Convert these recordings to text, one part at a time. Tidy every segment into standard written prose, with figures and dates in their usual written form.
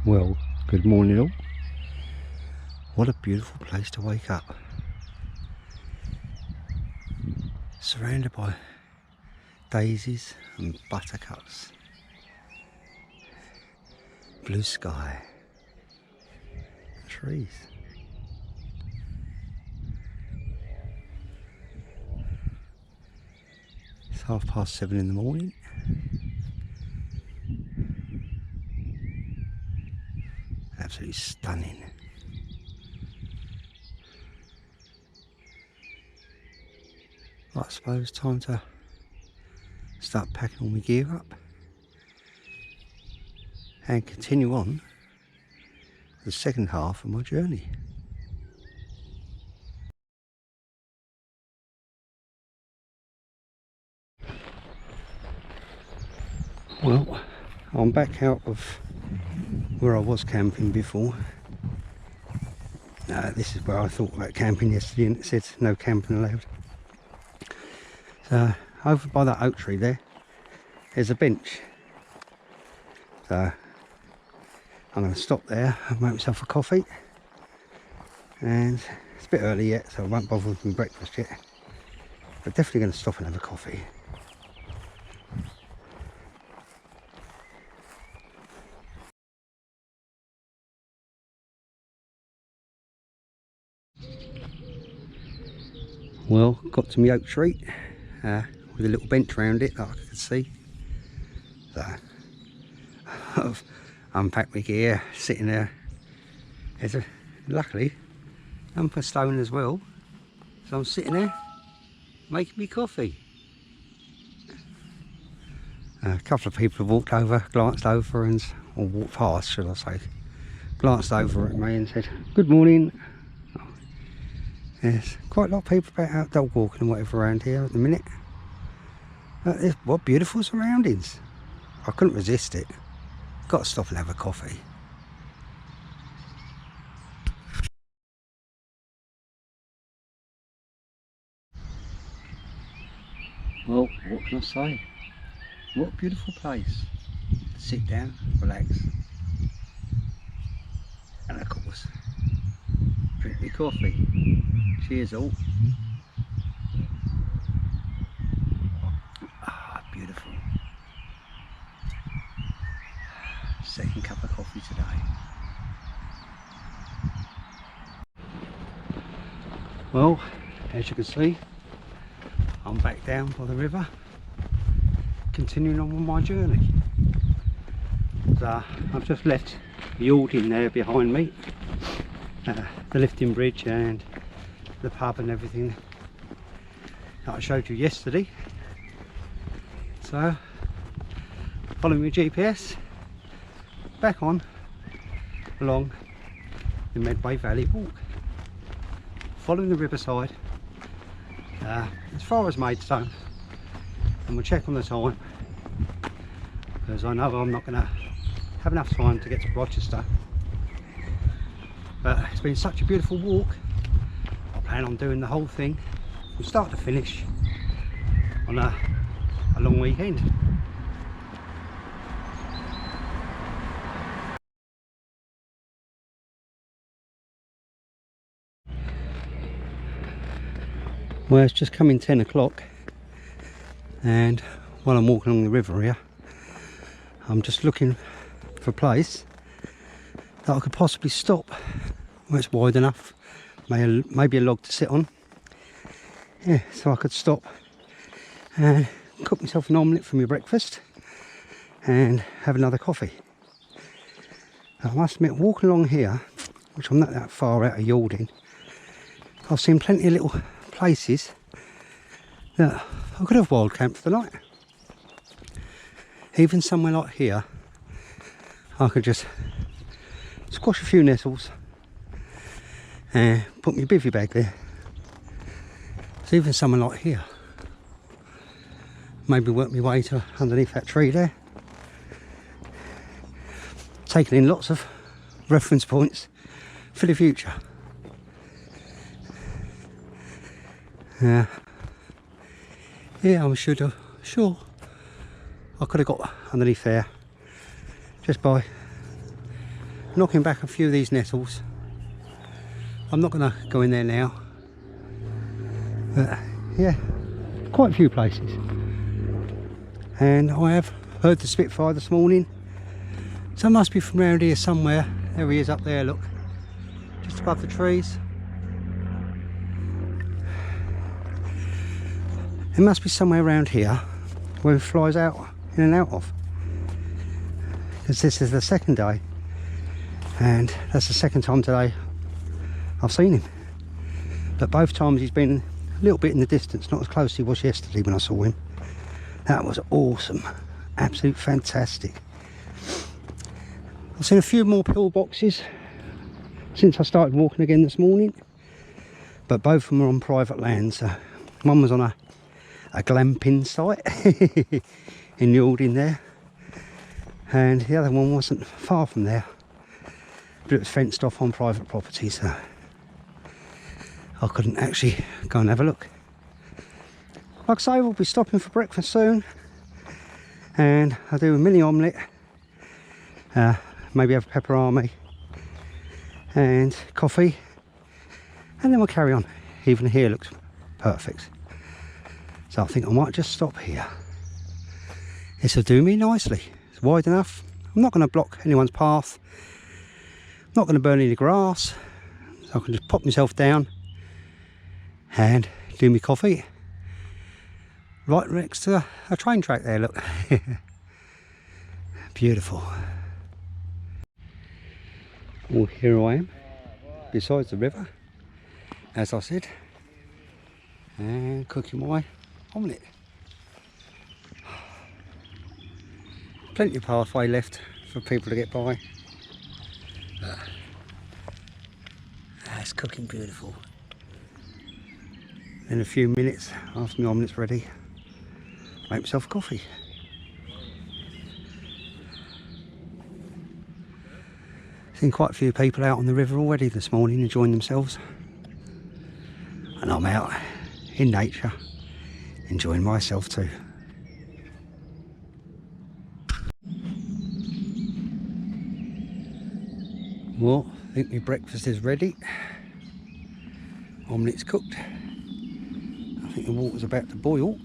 Well, good morning all. What a beautiful place to wake up. Surrounded by daisies and buttercups. Blue sky. Trees. It's 7:30 in the morning. Absolutely stunning. I suppose time to start packing all my gear up and continue on the second half of my journey. Well, I'm back out of where I was camping before. This is where I thought about camping yesterday and it said no camping allowed. So over by that oak tree there's a bench. So I'm going to stop there and make myself a coffee. And it's a bit early yet, so I won't bother with my breakfast yet. But definitely going to stop and have a coffee. Well, got to my oak tree with a little bench around it that I could see. So I've unpacked my gear, sitting there. There's luckily for stone as well, so I'm sitting there making me coffee. A couple of people have walked over, glanced over, or walked past, should I say, glanced over at me and said, "Good morning." There's quite a lot of people about out dog walking and whatever around here at the minute. What beautiful surroundings. I couldn't resist it. Got to stop and have a coffee. Well, what can I say? What a beautiful place. Sit down, relax, and of course, drink your coffee. Cheers all. Ah, beautiful. Second cup of coffee today. Well, as you can see, I'm back down by the river, continuing on with my journey. So I've just left the Alding there behind me, the lifting bridge and the pub and everything that I showed you yesterday. So following my GPS back on along the Medway Valley walk, following the riverside as far as Maidstone, and we'll check on the time because I know I'm not going to have enough time to get to Rochester, but it's been such a beautiful walk. I plan on doing the whole thing from start to finish on a long weekend. Well, it's just coming 10 o'clock and while I'm walking along the river here, I'm just looking for a place that I could possibly stop where it's wide enough, maybe a log to sit on. Yeah, so I could stop and cook myself an omelette for my breakfast and have another coffee. I must admit, walking along here, which I'm not that far out of Yalding, I've seen plenty of little places that I could have wild camped for the night. Even somewhere like here, I could just squash a few nettles and put my bivvy bag there. So even somewhere like here, maybe work my way to underneath that tree there, taking in lots of reference points for the future. Yeah, I'm sure I could have got underneath there just by knocking back a few of these nettles. I'm not going to go in there now, but yeah, quite a few places. And I have heard the Spitfire this morning, so it must be from around here somewhere. There he is up there, look, just above the trees. It must be somewhere around here where he flies out in and out of, because this is the second day, and that's the second time today I've seen him. But both times he's been a little bit in the distance, not as close as he was yesterday when I saw him. That was awesome, absolute fantastic. I've seen a few more pillboxes since I started walking again this morning, but both of them are on private land. So one was on a glamping site in the Alding there, and the other one wasn't far from there, but it was fenced off on private property, so I couldn't actually go and have a look. Like I say, we'll be stopping for breakfast soon, and I'll do a mini omelette, maybe have pepperami and coffee, and then we'll carry on. Even here looks perfect, so I think I might just stop here. This will do me nicely. It's wide enough. I'm not going to block anyone's path, I'm not going to burn any grass, so I can just pop myself down and do my coffee right next to a train track there, look. Beautiful. Well, here I am beside the river, as I said, and cooking my omelette. Plenty of pathway left for people to get by. That's cooking beautiful. In a few minutes after my omelette's ready, make myself a coffee. Seen quite a few people out on the river already this morning enjoying themselves, and I'm out in nature enjoying myself too. Well, I think my breakfast is ready. Omelette's cooked. I think the water's about to boil.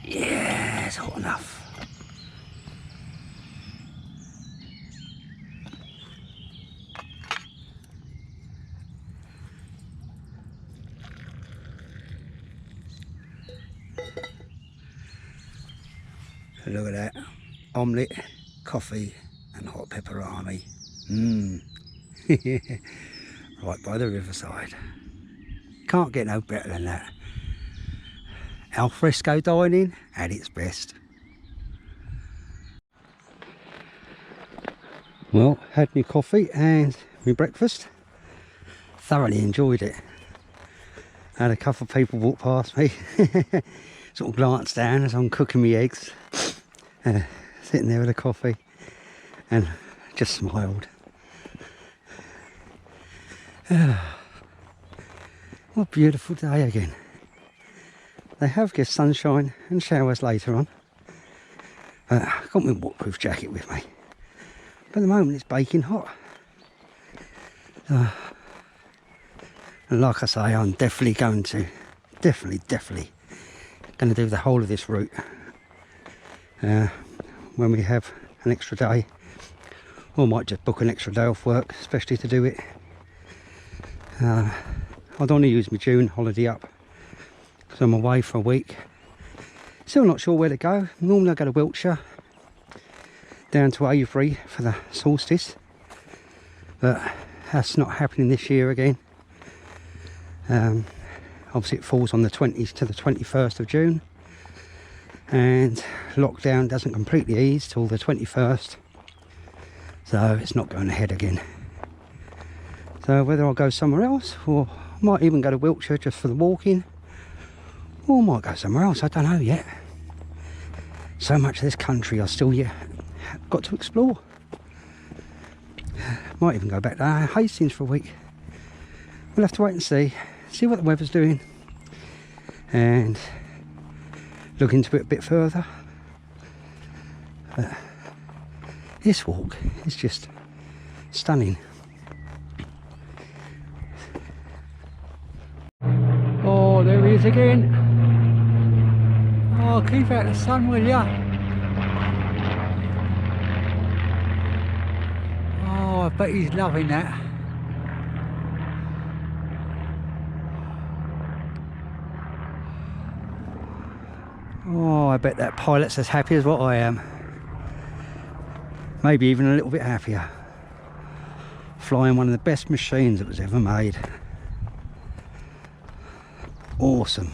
Yeah, it's hot enough. Look at that. Omelette, coffee and hot pepperami. Right by the riverside. Can't get no better than that. Al fresco dining at its best. Well, had my coffee and my breakfast. Thoroughly enjoyed it. Had a couple of people walk past me. Sort of glanced down as I'm cooking my eggs. Sitting there with a coffee and just smiled. What a beautiful day again. They have got sunshine and showers later on. I've got my waterproof jacket with me, but at the moment it's baking hot. And like I say, I'm definitely going to going to do the whole of this route when we have an extra day, or might just book an extra day off work especially to do it. I don't want to use my June holiday up because I'm away for a week. Still not sure where to go. Normally I go to Wiltshire, down to Avery for the solstice, but that's not happening this year again. Obviously it falls on the 20th to the 21st of June, and lockdown doesn't completely ease till the 21st, so it's not going ahead again. So whether I'll go somewhere else, or might even go to Wiltshire just for the walking, or might go somewhere else, I don't know yet. So much of this country I still got to explore. Might even go back to Hastings for a week. We'll have to wait and see what the weather's doing, and look into it a bit further. This walk is just stunning. Oh, there he is again. Oh, keep out the sun, will ya? Oh, I bet he's loving that. Oh, I bet that pilot's as happy as what I am. Maybe even a little bit happier. Flying one of the best machines that was ever made. Awesome.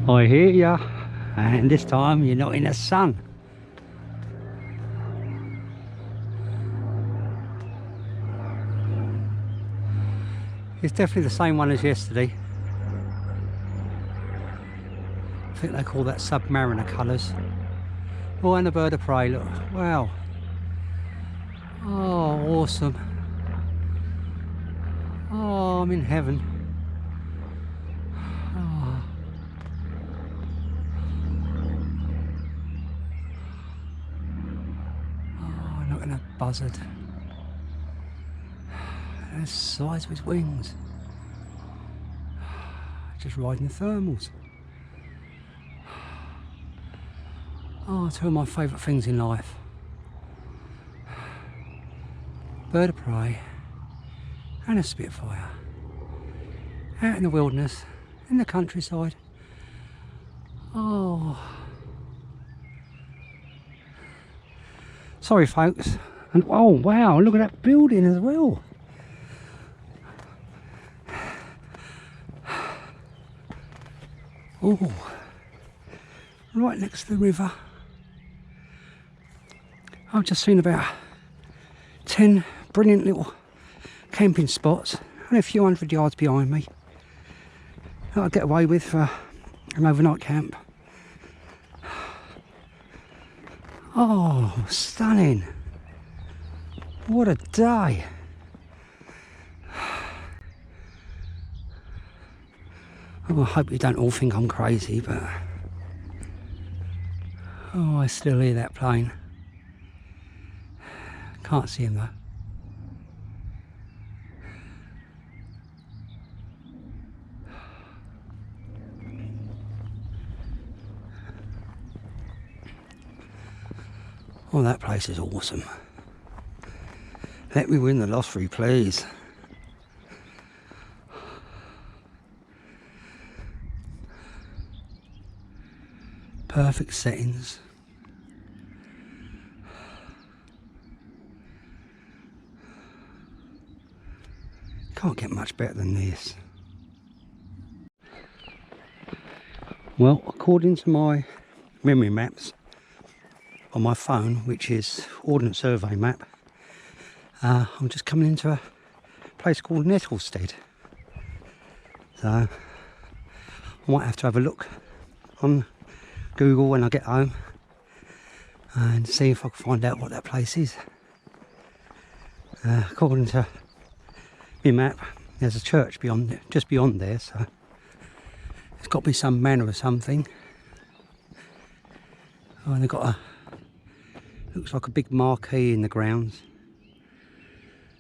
I hear ya, and this time you're not in the sun. It's definitely the same one as yesterday. I think they call that Submariner colours. Oh, and a bird of prey, look. Wow. Oh, awesome. Oh, I'm in heaven. Oh. Oh, look at that buzzard. The size of his wings. Just riding the thermals. Oh, two of my favourite things in life. Bird of prey and a Spitfire. Out in the wilderness, in the countryside. Oh. Sorry folks. And oh wow, look at that building as well. Oh, right next to the river. I've just seen about 10 brilliant little camping spots, only a few hundred yards behind me, that I'll get away with for an overnight camp. Oh, stunning. What a day. Oh, I hope you don't all think I'm crazy, but oh, I still hear that plane. Can't see him though. Oh, that place is awesome. Let me win the lottery, please. Perfect settings. Can't get much better than this. Well, according to my memory maps on my phone, which is Ordnance Survey map, I'm just coming into a place called Nettlestead. So I might have to have a look on Google when I get home and see if I can find out what that place is. According to my map, there's a church beyond, just beyond there, so it's got to be some manor or something. Oh, and they've got a, looks like a big marquee in the grounds,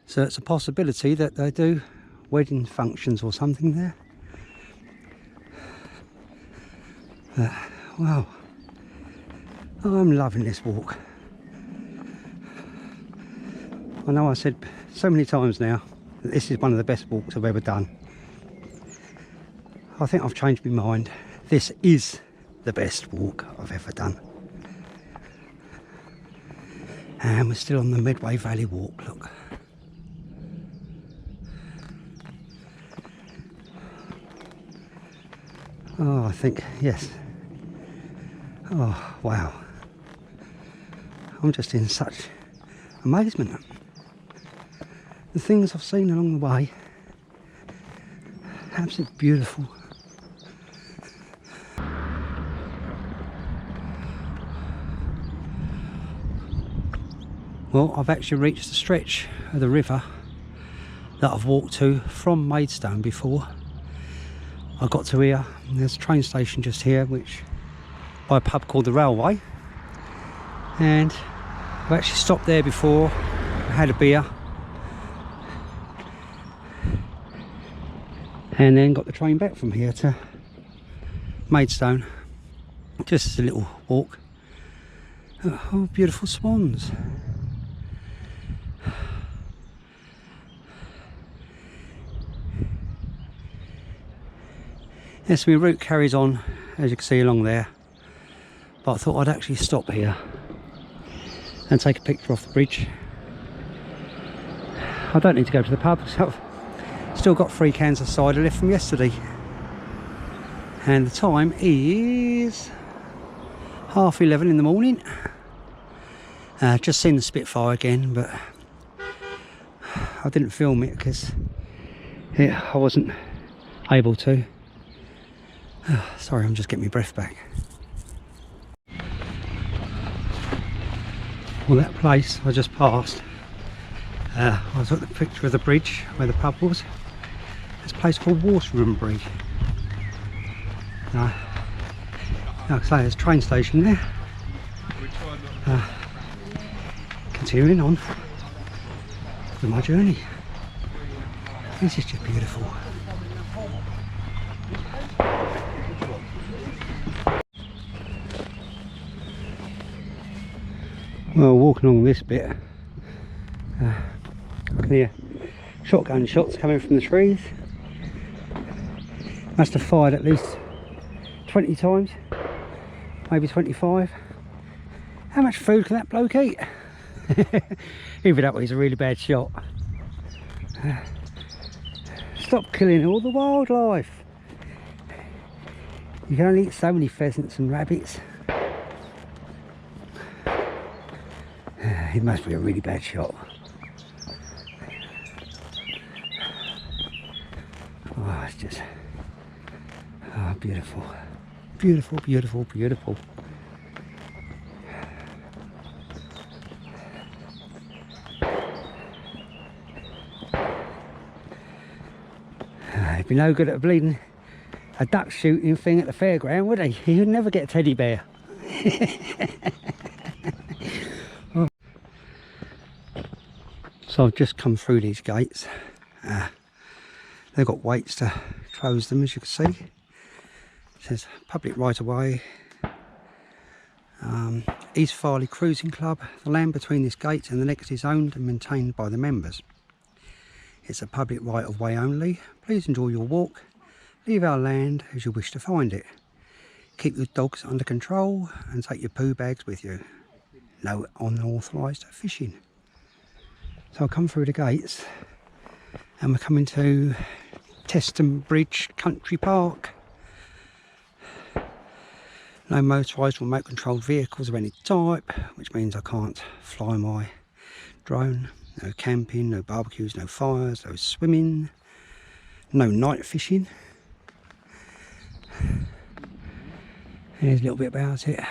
so it's a possibility that they do wedding functions or something there. Wow, oh, I'm loving this walk. I know I said so many times now that this is one of the best walks I've ever done. I think I've changed my mind. This is the best walk I've ever done. And we're still on the Medway Valley walk, look. Oh, I think, yes. Oh, wow. I'm just in such amazement. The things I've seen along the way, absolutely beautiful. Well, I've actually reached the stretch of the river that I've walked to from Maidstone before. I got to here, and there's a train station just here which by a pub called the Railway, and I've actually stopped there before, had a beer, and then got the train back from here to Maidstone. Just as a little walk. Oh, beautiful swans. Yes, my route carries on, as you can see along there, but I thought I'd actually stop here and take a picture off the bridge. I don't need to go to the pub, so I've still got 3 cans of cider left from yesterday, and the time is 11:30 in the morning. Just seen the Spitfire again, but I didn't film it because I wasn't able to. Sorry, I'm just getting my breath back. Well, that place I just passed, I took the picture of the bridge where the pub was. There's a place called Waterroom-Bridge. Like I say, there's a train station there. Continuing on with my journey. This is just beautiful. Well, walking along this bit, I can hear shotgun shots coming from the trees. Must have fired at least 20 times, maybe 25. How much food can that bloke eat? Even that way, he's a really bad shot. Stop killing all the wildlife. You can only eat so many pheasants and rabbits. He must be a really bad shot. Oh, it's just beautiful. Beautiful, beautiful, beautiful. He'd be no good at bleeding a duck shooting thing at the fairground, would he? He would never get a teddy bear. Oh. So I've just come through these gates. They've got weights to close them, as you can see. It says public right of way. East Farley Cruising Club. The land between this gate and the next is owned and maintained by the members. It's a public right of way only. Please enjoy your walk. Leave our land as you wish to find it. Keep your dogs under control and take your poo bags with you. No unauthorised fishing. So I'll come through the gates and we're coming to Tonbridge Country Park. No motorised remote controlled vehicles of any type, which means I can't fly my drone. No camping, no barbecues, no fires, no swimming, no night fishing. Here's a little bit about it.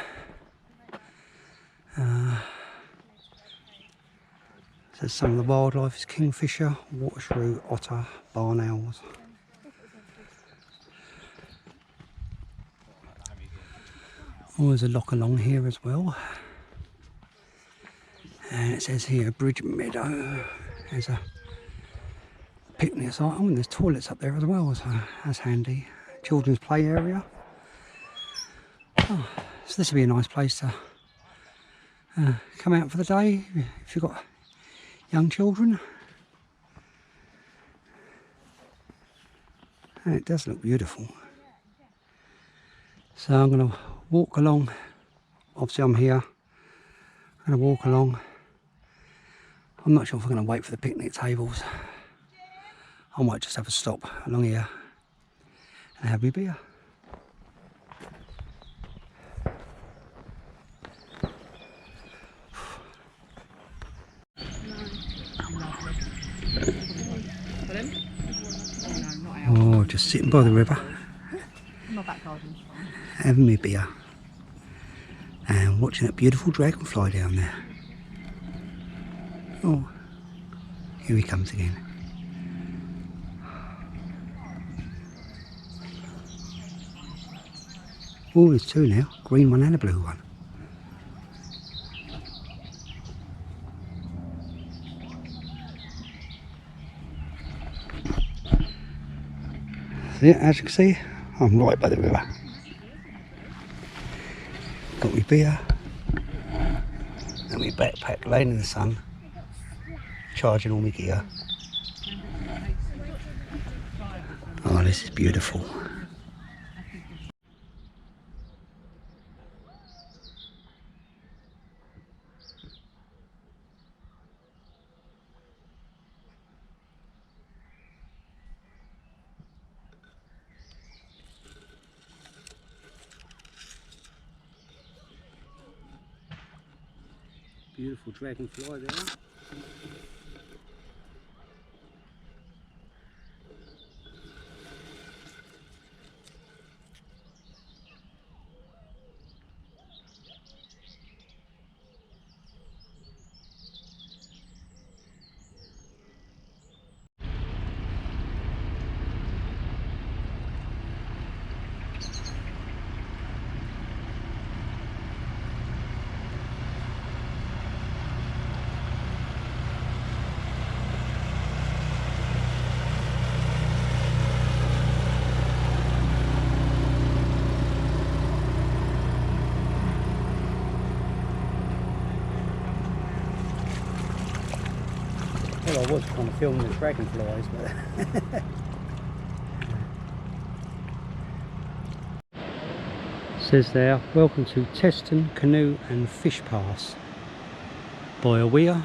Says some of the wildlife is kingfisher, water shrew, otter, barn owls. Oh, there's a lock along here as well. And it says here, River Medway. There's a picnic site. Oh, and there's toilets up there as well, so that's handy. Children's play area. Oh, so this would be a nice place to come out for the day if you've got young children. And it does look beautiful. So I'm going to walk along. Obviously I'm here. I'm going to walk along. I'm not sure if I'm going to wait for the picnic tables. I might just have a stop along here and have my beer. Oh, just sitting by the river, having my beer and watching that beautiful dragonfly down there. Oh, here he comes again. Oh, there's two now, green one and a blue one. So yeah, as you can see, I'm right by the river. Got my beer and my backpack laying in the sun, charging all my gear. Oh, this is beautiful. Beautiful dragonfly there. Well, I was kind of filming the dragonflies, but says there, welcome to Teston Canoe and Fish Pass by a weir,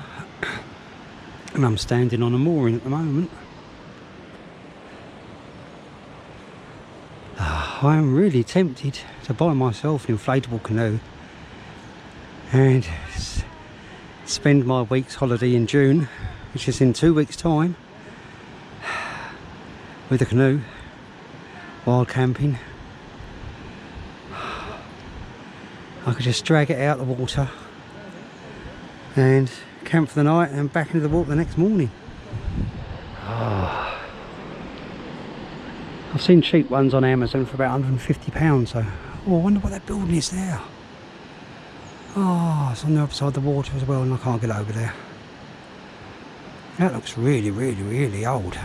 and I'm standing on a mooring at the moment. I am really tempted to buy myself an inflatable canoe and spend my week's holiday in June, which is in 2 weeks' time, with a canoe while camping. I could just drag it out of the water and camp for the night and back into the water the next morning. I've seen cheap ones on Amazon for about £150, so I wonder what that building is there. Oh, it's on the other side of the water as well, and I can't get over there. That looks really, really, really old.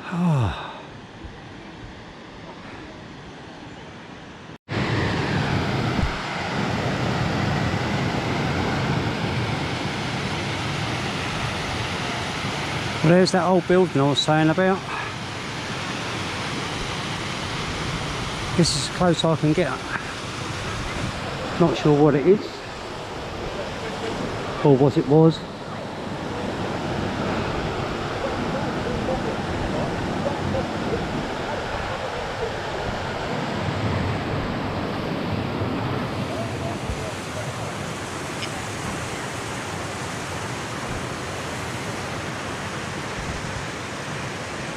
Oh. Well, there's that old building I was saying about. This is as close I can get. Not sure what it is, or what it was.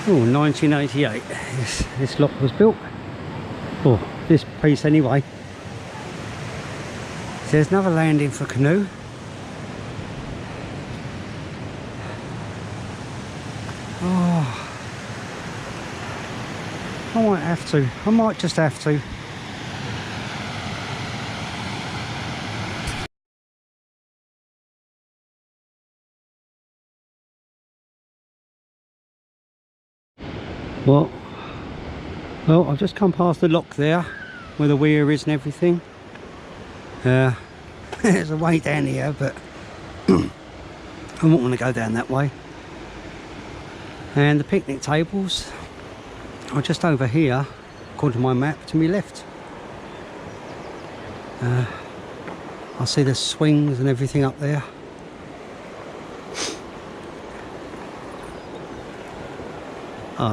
Oh, 1988 this lock was built. Oh, this piece anyway. So there's another landing for canoe. Oh, I might have to. I might just have to. Well, I've just come past the lock there, where the weir is and everything. There's a way down here, but I won't want to go down that way. And the picnic tables are just over here, according to my map, to my left. I see the swings and everything up there.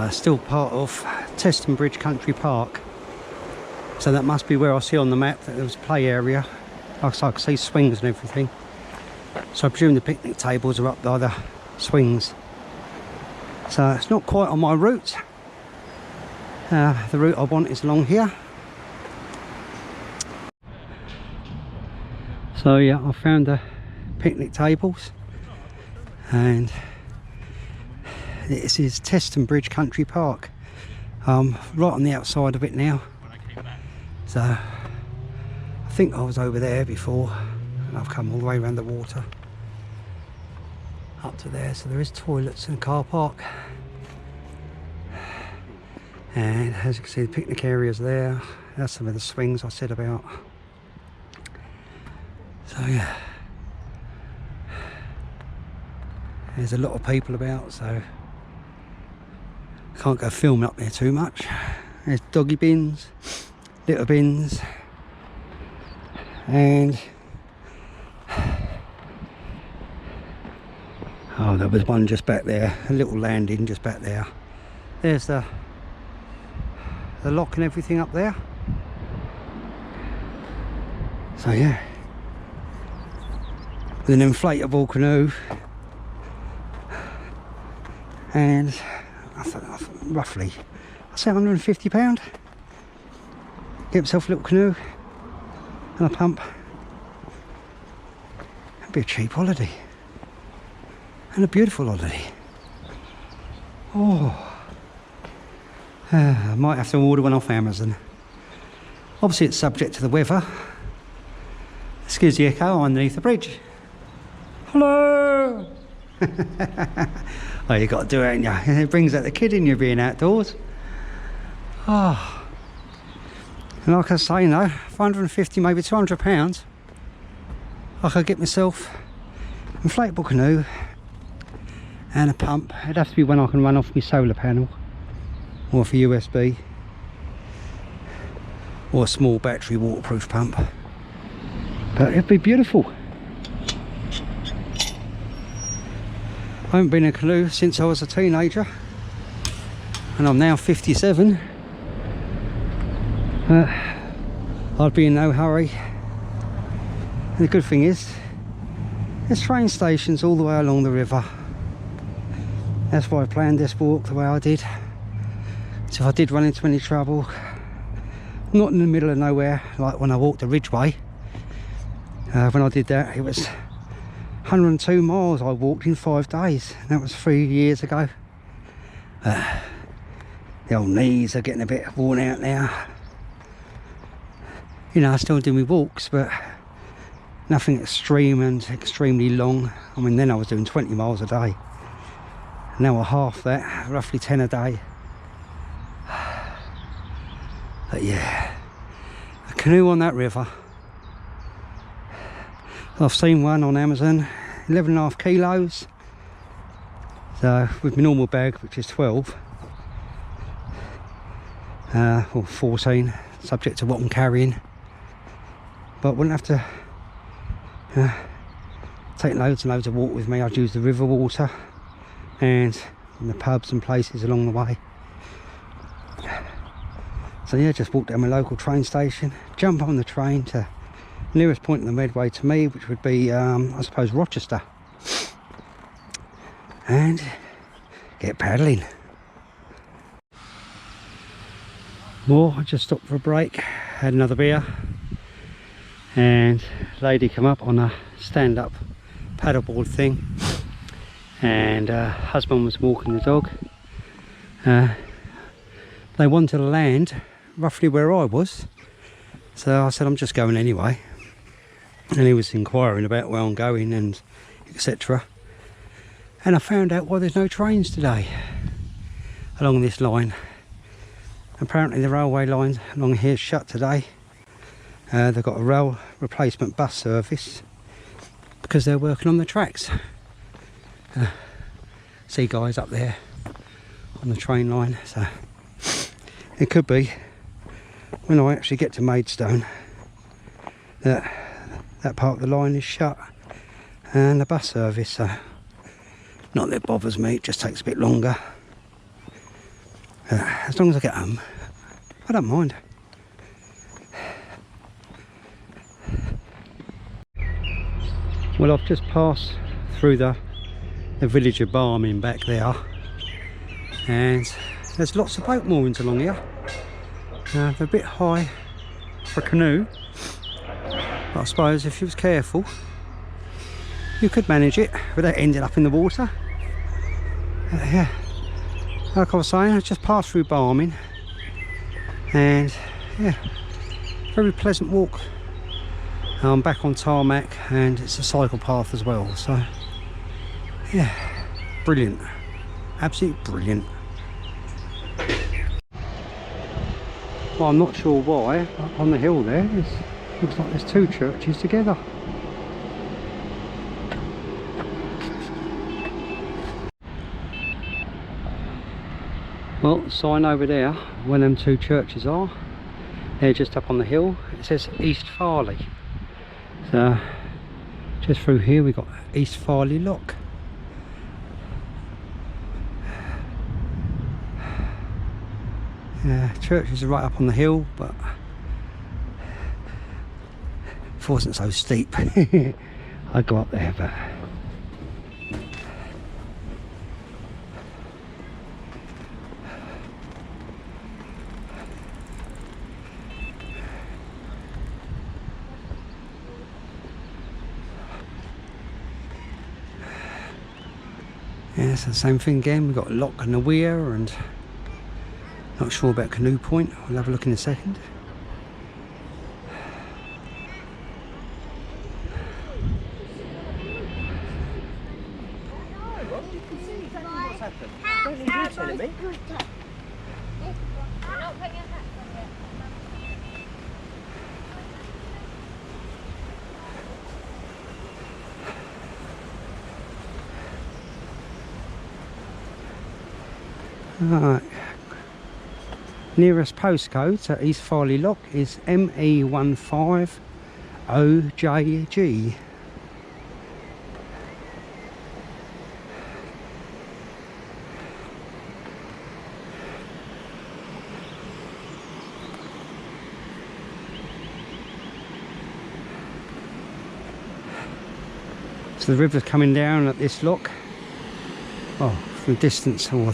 Still part of Tonbridge Country Park, so that must be where I see on the map that there was a play area. I can see swings and everything, so I presume the picnic tables are up by the swings. So it's not quite on my route. The route I want is along here. So yeah, I found the picnic tables, and this is Tonbridge Country Park. right on the outside of it now. So I think I was over there before, and I've come all the way around the water up to there. So there is toilets and a car park, and as you can see, the picnic area's there. That's some of the swings I said about. So yeah, there's a lot of people about, so can't go filming up there too much. There's doggy bins, little bins, and oh, there was one just back there, a little landing just back there. There's the lock and everything up there. So yeah, with an inflatable canoe, and roughly, I'd say £150. Get myself a little canoe and a pump. It'd be a cheap holiday, and a beautiful holiday. Oh, I might have to order one off Amazon. Obviously it's subject to the weather. Excuse the echo underneath the bridge. Hello! Oh, you got to do it, ain't you? It brings out the kid in you being outdoors. Oh. And like I say, you know, £150, maybe £200, I could get myself an inflatable canoe and a pump. It'd have to be one I can run off my solar panel, or for USB, or a small battery waterproof pump. But it'd be beautiful. I haven't been in a canoe since I was a teenager, and I'm now 57. I'd be in no hurry. And the good thing is, there's train stations all the way along the river. That's why I planned this walk the way I did. So if I did run into any trouble, not in the middle of nowhere, like when I walked the Ridgeway. When I did that, it was 102 miles I walked in 5 days. That was 3 years ago. The old knees are getting a bit worn out now. You know, I still do my walks, but nothing extreme and extremely long. I mean, then I was doing 20 miles a day. Now I half that, roughly 10 a day. But yeah, a canoe on that river. I've seen one on Amazon, 11.5 kilos. So with my normal bag, which is 12, or 14, subject to what I'm carrying. But I wouldn't have to take loads and loads of water with me. I'd use the river water and the pubs and places along the way. So yeah, just walk down my local train station, jump on the train to the nearest point in the Medway to me, which would be I suppose Rochester, and get paddling. I just stopped for a break, had another beer, and a lady come up on a stand-up paddleboard thing, and husband was walking the dog. They wanted to land roughly where I was, so I said I'm just going anyway, and he was inquiring about where I'm going and etc. And I found out why there's no trains today along this line. Apparently the railway line along here is shut today. They've got a rail replacement bus service because they're working on the tracks. See guys up there on the train line, so it could be when I actually get to Maidstone that that part of the line is shut and the bus service, so not that it bothers me, it just takes a bit longer. As long as I get home, I don't mind. Well, I've just passed through the village of Barming back there, and there's lots of boat moorings along here. They're a bit high for a canoe, but I suppose if you was careful you could manage it without ending up in the water. Yeah, like I was saying, I just passed through Barming, And yeah, very pleasant walk. I'm back on tarmac and it's a cycle path as well, so yeah, brilliant, absolutely brilliant. Well, I'm not sure why, but on the hill there, looks like there's two churches together. Well, the sign over there, where them two churches are, they're just up on the hill. It says East Farley. So, just through here we've got East Farley Lock. Yeah, churches are right up on the hill, but if it wasn't so steep, I'd go up there, but yeah, it's the same thing again. We've got a lock and a weir, and not sure about Canoe Point. We'll have a look in a second. Right. Nearest postcode to East Farley Lock is ME150JG. So the river's coming down at this lock. Oh, from the distance, or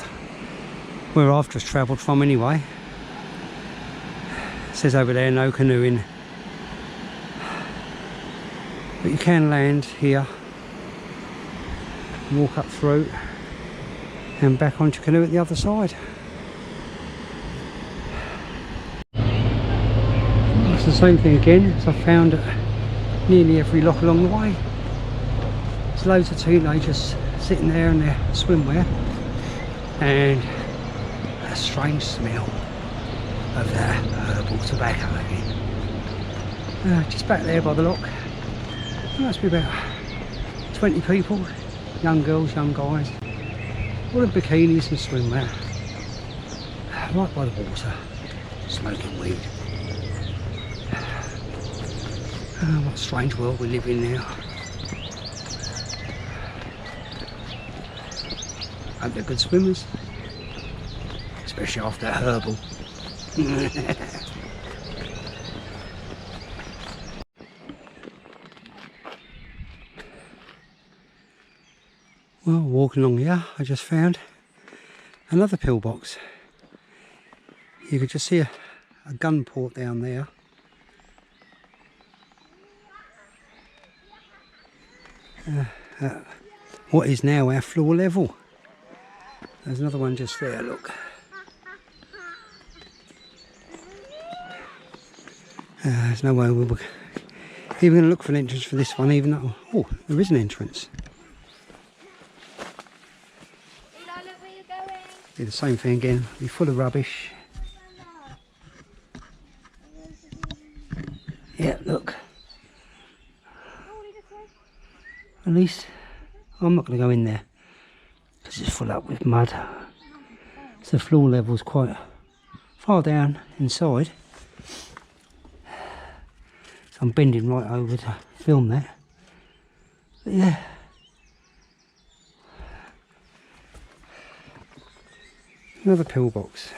where I've just travelled from anyway. It says over there no canoeing, but you can land here, walk up through and back onto your canoe at the other side. It's the same thing again as I've found at nearly every lock along the way. There's loads of teenagers sitting there in their swimwear, and a strange smell of that herbal tobacco again. Just back there by the lock, there must be about 20 people, young girls, young guys, all in bikinis and swimwear, right by the water, smoking weed. What a strange world we live in now. Hope they're good swimmers, especially after that herbal. Well, walking along here, I just found another pillbox. You could just see a gun port down there. What is now our floor level. There's another one just there, look. There's no way we were even going to look for an entrance for this one, even though, oh, there is an entrance. Do the same thing again, be full of rubbish. Yeah, look. At least I'm not going to go in there because it's full up with mud. So the floor level's quite far down inside. So I'm bending right over to film that. But yeah. Another pillbox.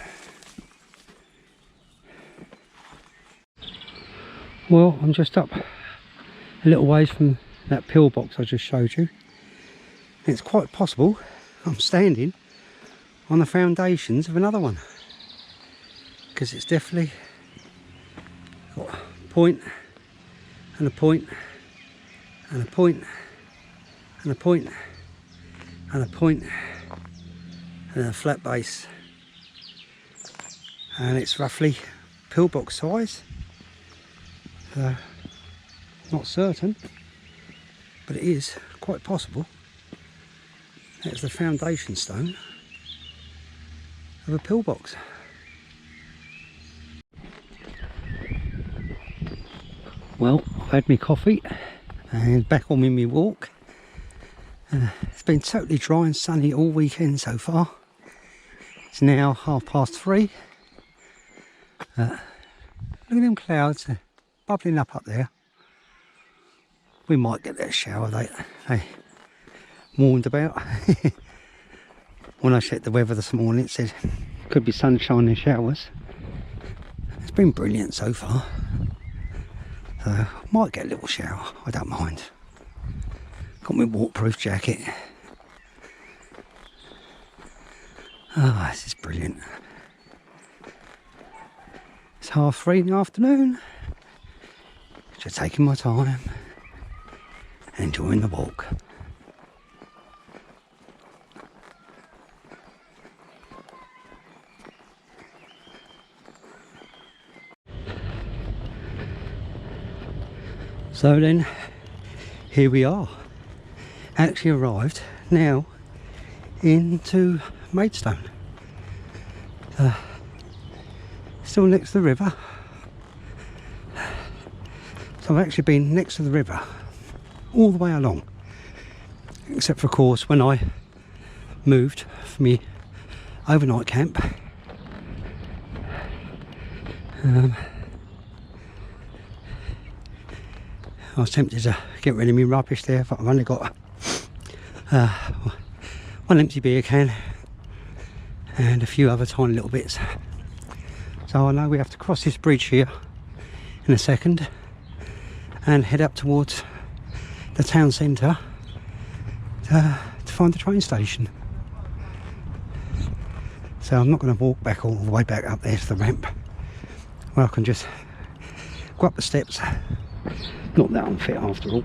Well, I'm just up a little ways from that pillbox I just showed you. It's quite possible I'm standing on the foundations of another one, because it's definitely got a point and a point and a point and a point and a point and a flat base, and it's roughly pillbox size. Not certain, but it is quite possible. That's the foundation stone of a pillbox. Well, I've had my coffee and back on my walk. It's been totally dry and sunny all weekend so far. It's now 3:30. Look at them clouds bubbling up there. We might get that shower they warned about. When I checked the weather this morning, it said could be sunshine and showers. It's been brilliant so far. So might get a little shower, I don't mind. Got my waterproof jacket. Oh, this is brilliant. It's 3:30 in the afternoon. Just taking my time, enjoying the walk. So then, here we are. Actually arrived now into Maidstone. Still next to the river. So I've actually been next to the river all the way along. Except for, of course, when I moved for my overnight camp. I was tempted to get rid of my rubbish there, but I've only got one empty beer can and a few other tiny little bits. So I know we have to cross this bridge here in a second and head up towards the town centre to find the train station. So I'm not going to walk back all the way back up there to the ramp, where I can just go up the steps. Not that unfit after all.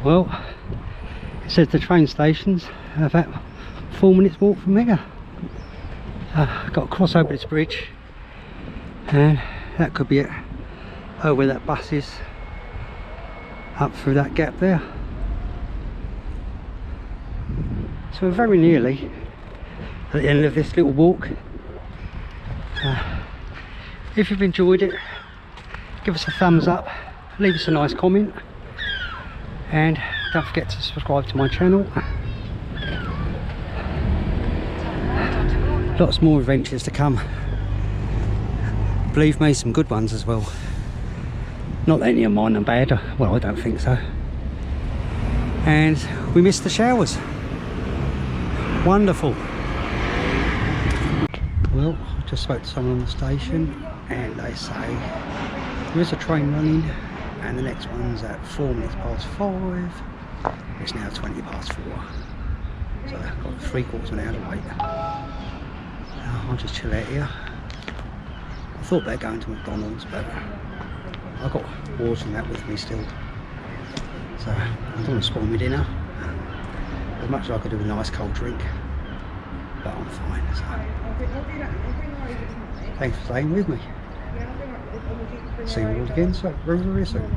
Well, it says the train station's about 4 minutes walk from here. I've got to cross over this bridge, and that could be it. Oh, where that bus is, up through that gap there. So we're very nearly at the end of this little walk. If you've enjoyed it, give us a thumbs up, leave us a nice comment. And don't forget to subscribe to my channel. Lots more adventures to come. Believe me, some good ones as well. Not that any of mine are bad. Well, I don't think so. And we missed the showers. Wonderful. Well, I just spoke to someone on the station and they say there is a train running, and the next one's at 5:04. It's now 4:20. So I've got 3/4 of an hour to wait. I'll just chill out here. I thought about going to McDonald's, but I've got water and that with me still. So I don't want to spoil my dinner. As much as I could do a nice cold drink, but I'm fine. So thanks for staying with me. See you all again so very, very soon.